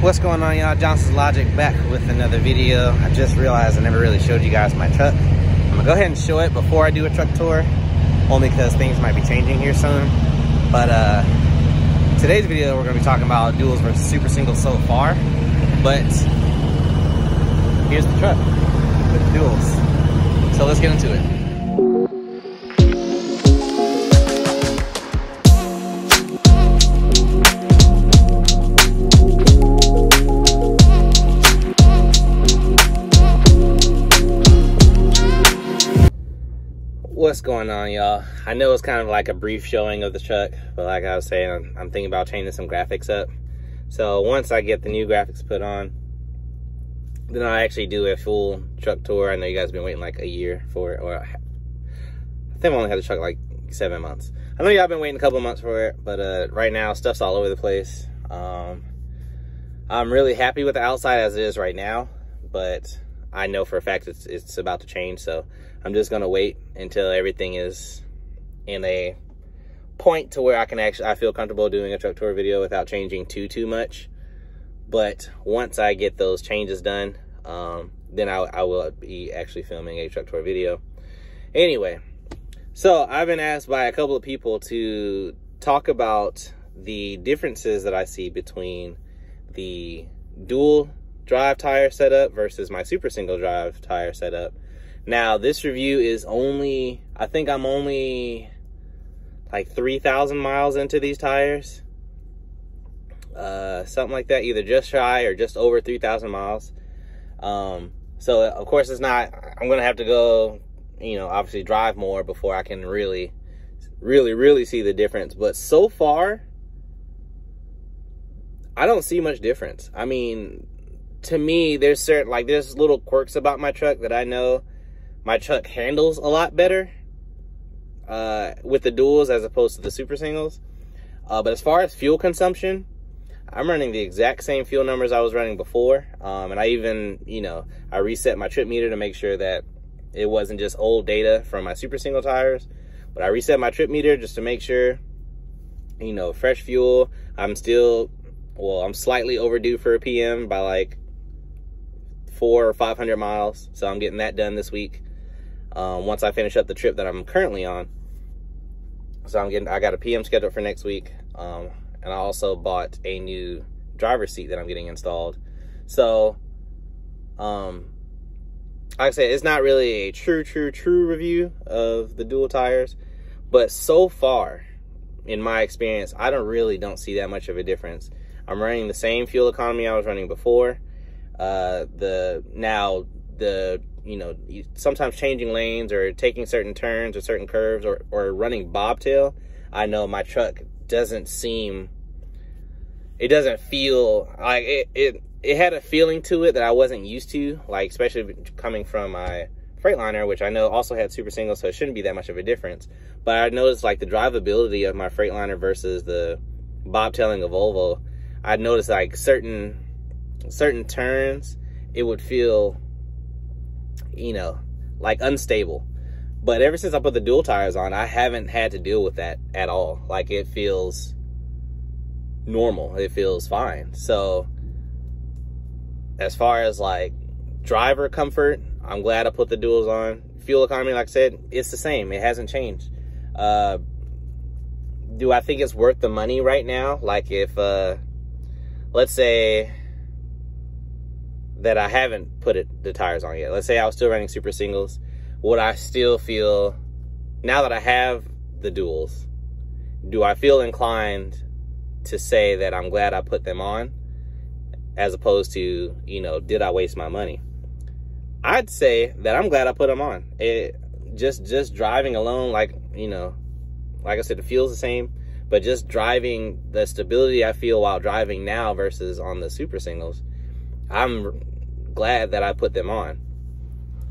What's going on, y'all? Johnson's Logic back with another video. I just realized I never really showed you guys my truck. I'm gonna go ahead and show it before I do a truck tour, only because things might be changing here soon. But today's video we're gonna be talking about duals versus super singles so far. But here's the truck with the duals. So let's get into it. What's going on, y'all? I know it's kind of like a brief showing of the truck, but like I was saying, I'm thinking about changing some graphics up. So once I get the new graphics put on, then I'll actually do a full truck tour. I know you guys have been waiting like a year for it, or I think I've only had the truck like 7 months. I know y'all been waiting a couple months for it, but right now stuff's all over the place. I'm really happy with the outside as it is right now, but I know for a fact it's about to change, so I'm just gonna wait until everything is in a point to where I feel comfortable doing a truck tour video without changing too much. But once I get those changes done, then I will be actually filming a truck tour video. Anyway, so I've been asked by a couple of people to talk about the differences that I see between the dual drive tire setup versus my super single drive tire setup. Now, this review is only, I think I'm only like 3,000 miles into these tires. Something like that, either just shy or just over 3,000 miles. So of course it's not, I'm going to have to go, you know, obviously drive more before I can really see the difference. But so far, I don't see much difference. I mean, to me, there's little quirks about my truck that I know my truck handles a lot better with the duals as opposed to the super singles. But as far as fuel consumption, I'm running the exact same fuel numbers I was running before. And I even, you know, I reset my trip meter to make sure that it wasn't just old data from my super single tires. But I reset my trip meter just to make sure, you know, fresh fuel. I'm slightly overdue for a PM by like 400 or 500 miles. So I'm getting that done this week. Once I finish up the trip that I'm currently on. So I got a PM scheduled for next week. And I also bought a new driver's seat that I'm getting installed. So, like I said, it's not really a true review of the dual tires, but so far, in my experience, I don't see that much of a difference. I'm running the same fuel economy I was running before. You know, sometimes changing lanes or taking certain turns or certain curves or running bobtail, I know my truck doesn't feel like it had a feeling to it that I wasn't used to, like especially coming from my Freightliner, which I know also had super single, so it shouldn't be that much of a difference. But I noticed like the drivability of my Freightliner versus the bobtailing of Volvo. I noticed like certain turns it would feel, you know, like unstable. But ever since I put the dual tires on, I haven't had to deal with that at all. Like, it feels normal. It feels fine. So as far as like driver comfort, I'm glad I put the duals on. Fuel economy, like I said, it's the same. It hasn't changed. Do I think it's worth the money right now? Like, if let's say that I haven't put the tires on yet. Let's say I was still running super singles. Would I still feel, now that I have the duals, do I feel inclined to say that I'm glad I put them on, as opposed to, you know, did I waste my money? I'd say that I'm glad I put them on. Just driving alone, like, you know, like I said, it feels the same, but just driving, the stability I feel while driving now versus on the super singles, I'm glad that I put them on.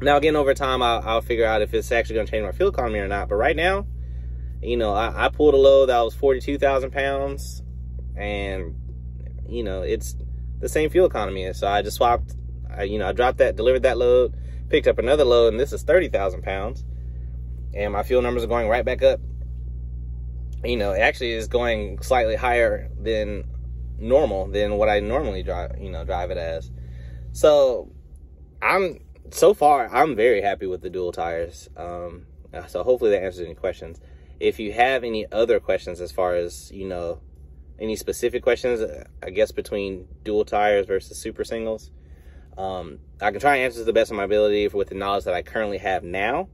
Now, again, over time, I'll figure out if it's actually going to change my fuel economy or not. But right now, you know, I pulled a load that was 42,000 pounds, and, you know, it's the same fuel economy. So I just swapped, you know, I dropped that, delivered that load, picked up another load, and this is 30,000 pounds. And my fuel numbers are going right back up. You know, it actually is going slightly higher than normal than what I normally drive it as. So so far I'm very happy with the dual tires. So hopefully that answers any questions. If you have any other questions as far as, any specific questions, I guess, between dual tires versus super singles, I can try and answer to the best of my ability with the knowledge that I currently have now.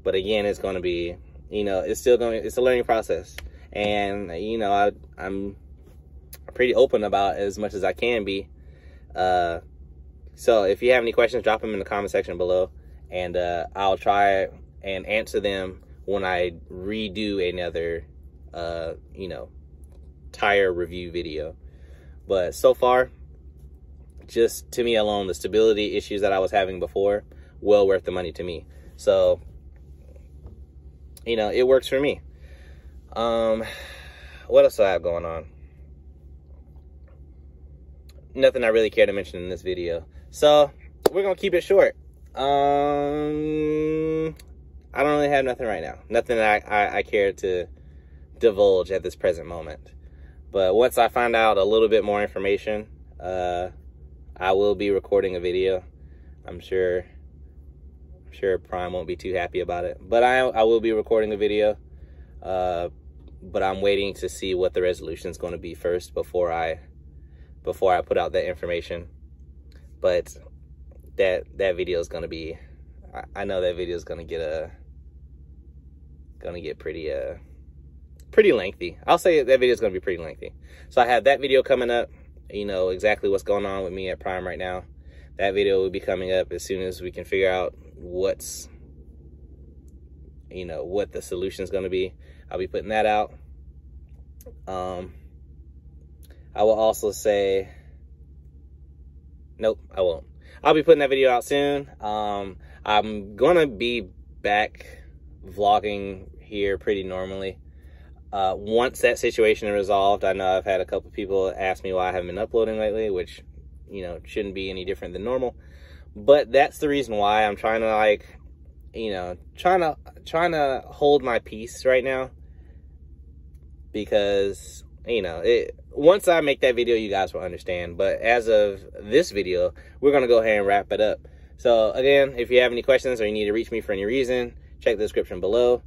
But again, it's going to be, it's a learning process. And, I'm pretty open about as much as I can be. So if you have any questions, drop them in the comment section below. And I'll try and answer them when I redo another, tire review video. But so far, just to me alone, the stability issues that I was having before, well worth the money to me. So, it works for me. What else do I have going on? Nothing I really care to mention in this video. So we're gonna keep it short. I don't really have nothing right now. Nothing that I care to divulge at this present moment. But once I find out a little bit more information, I will be recording a video. I'm sure Prime won't be too happy about it, but I will be recording a video. But I'm waiting to see what the resolution is going to be first before I put out that information. But that video is going to be, I know that video is going to get pretty lengthy. I'll say that video is going to be pretty lengthy. So I have that video coming up, exactly what's going on with me at Prime right now. That video will be coming up as soon as we can figure out what the solution is going to be. I'll be putting that out. I will also say, nope, I won't. I'll be putting that video out soon. I'm going to be back vlogging here pretty normally. Once that situation is resolved. I know I've had a couple people ask me why I haven't been uploading lately, which, shouldn't be any different than normal. But that's the reason why I'm trying to, trying to hold my peace right now. Because, once I make that video, you guys will understand. But as of this video, we're going to go ahead and wrap it up. So, again, if you have any questions or you need to reach me for any reason, check the description below.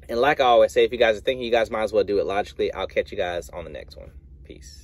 And like I always say, if you guys are thinking, you guys might as well do it logically. I'll catch you guys on the next one. Peace.